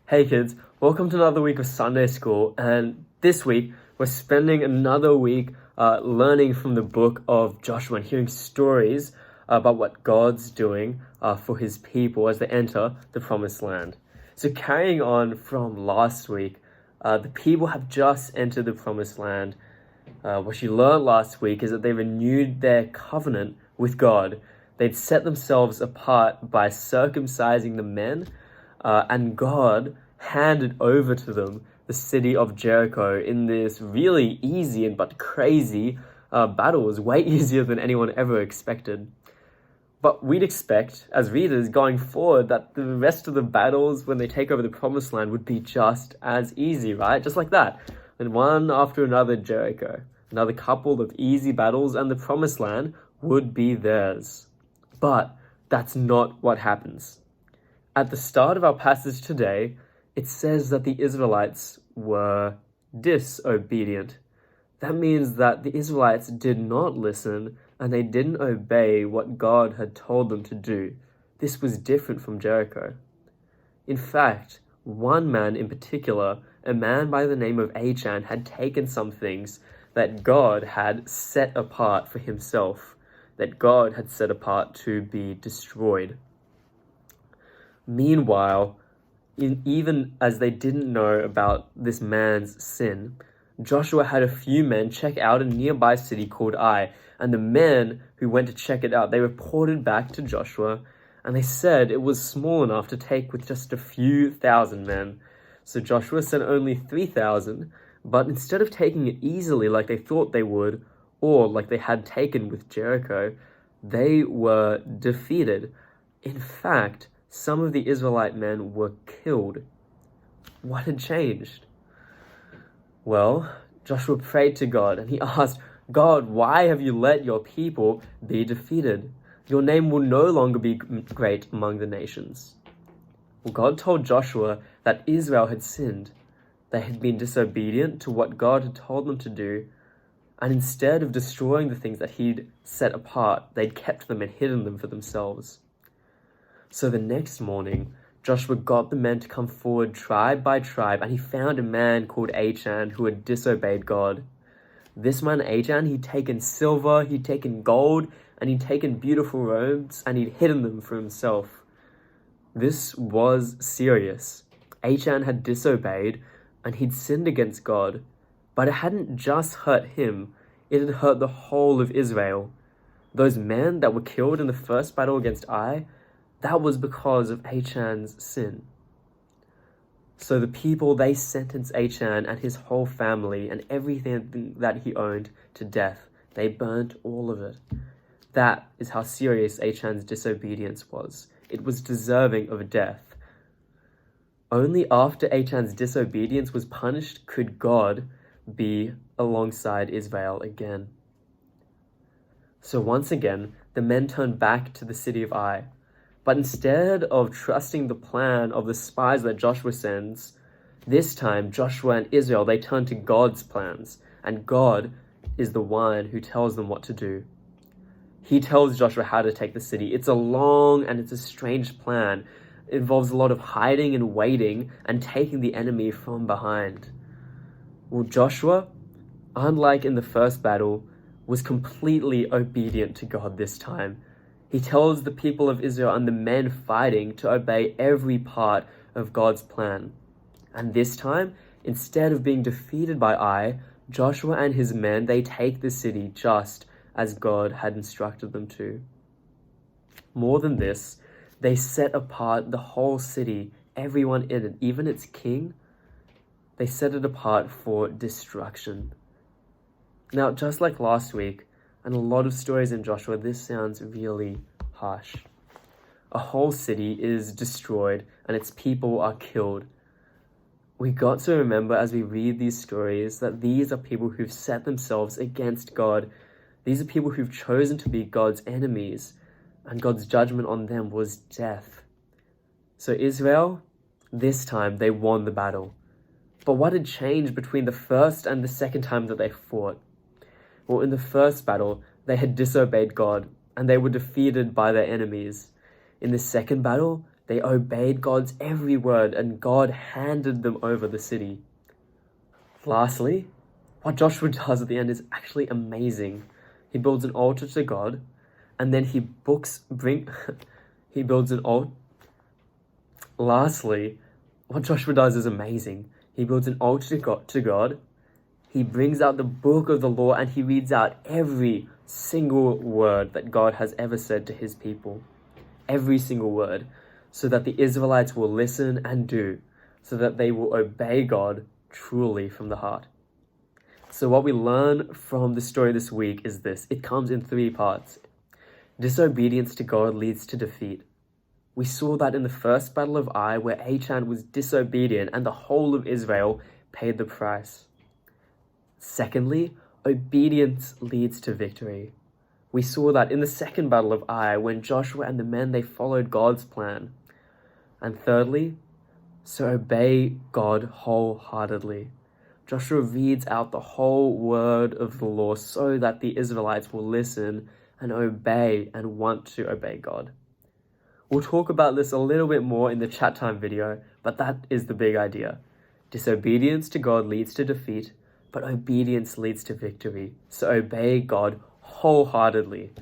Hey kids, welcome to another week of Sunday School, and this week we're spending another week learning from the book of Joshua and hearing stories about what God's doing for his people as they enter the promised land. So carrying on from last week, the people have just entered the promised land. What you learned last week is that they renewed their covenant with God. They'd set themselves apart by circumcising the men, and God handed over to them the city of Jericho in this really easy but crazy battle. It was way easier than anyone ever expected. But we'd expect, as readers going forward, that the rest of the battles when they take over the promised land would be just as easy, right? Just like that. And one after another, Jericho. Another couple of easy battles and the promised land would be theirs. But that's not what happens. At the start of our passage today, it says that the Israelites were disobedient. That means that the Israelites did not listen and they didn't obey what God had told them to do. This was different from Jericho. In fact, one man in particular, a man by the name of Achan, had taken some things that God had set apart for himself, that God had set apart to be destroyed. Meanwhile, even as they didn't know about this man's sin, Joshua had a few men check out a nearby city called Ai, and the men who went to check it out, they reported back to Joshua, and they said it was small enough to take with just a few thousand men. So Joshua sent only 3,000, but instead of taking it easily like they thought they would, or like they had taken with Jericho, they were defeated. In fact, some of the Israelite men were killed. What had changed? Well, Joshua prayed to God and he asked, God, why have you let your people be defeated? Your name will no longer be great among the nations. Well, God told Joshua that Israel had sinned. They had been disobedient to what God had told them to do, and instead of destroying the things that he'd set apart, they'd kept them and hidden them for themselves. So the next morning, Joshua got the men to come forward tribe by tribe, and he found a man called Achan who had disobeyed God. This man Achan, he'd taken silver, he'd taken gold, and he'd taken beautiful robes, and he'd hidden them for himself. This was serious. Achan had disobeyed, and he'd sinned against God. But it hadn't just hurt him, it had hurt the whole of Israel. Those men that were killed in the first battle against Ai, that was because of Achan's sin. So the people, they sentenced Achan and his whole family and everything that he owned to death. They burnt all of it. That is how serious Achan's disobedience was. It was deserving of death. Only after Achan's disobedience was punished could God be alongside Israel again. So once again, the men turned back to the city of Ai. But instead of trusting the plan of the spies that Joshua sends, this time Joshua and Israel, they turn to God's plans, and God is the one who tells them what to do. He tells Joshua how to take the city. It's a long and it's a strange plan. It involves a lot of hiding and waiting and taking the enemy from behind. Well, Joshua, unlike in the first battle, was completely obedient to God this time. He tells the people of Israel and the men fighting to obey every part of God's plan. And this time, instead of being defeated by Ai, Joshua and his men, they take the city just as God had instructed them to. More than this, they set apart the whole city, everyone in it, even its king. They set it apart for destruction. Now, just like last week, and a lot of stories in Joshua, this sounds really harsh. A whole city is destroyed and its people are killed. We got to remember as we read these stories that these are people who've set themselves against God. These are people who've chosen to be God's enemies, and God's judgment on them was death. So Israel, this time they won the battle. But what had changed between the first and the second time that they fought? Well, in the first battle, they had disobeyed God, and they were defeated by their enemies. In the second battle, They obeyed God's every word, and God handed them over the city. Lastly, what Joshua does at the end is actually amazing. He builds an altar to God, and then he builds an altar. Lastly, what Joshua does is amazing. He builds an altar to God. He brings out the book of the law, and he reads out every single word that God has ever said to his people. Every single word, so that the Israelites will listen and do, so that they will obey God truly from the heart. So what we learn from the story this week is this. It comes in 3 parts. Disobedience to God leads to defeat. We saw that in the first battle of Ai, where Achan was disobedient and the whole of Israel paid the price. Secondly, obedience leads to victory. We saw that in the second battle of Ai, when Joshua and the men, they followed God's plan. And thirdly, so obey God wholeheartedly. Joshua reads out the whole word of the law so that the Israelites will listen and obey and want to obey God. We'll talk about this a little bit more in the chat time video, but that is the big idea. Disobedience to God leads to defeat, but obedience leads to victory. So obey God wholeheartedly.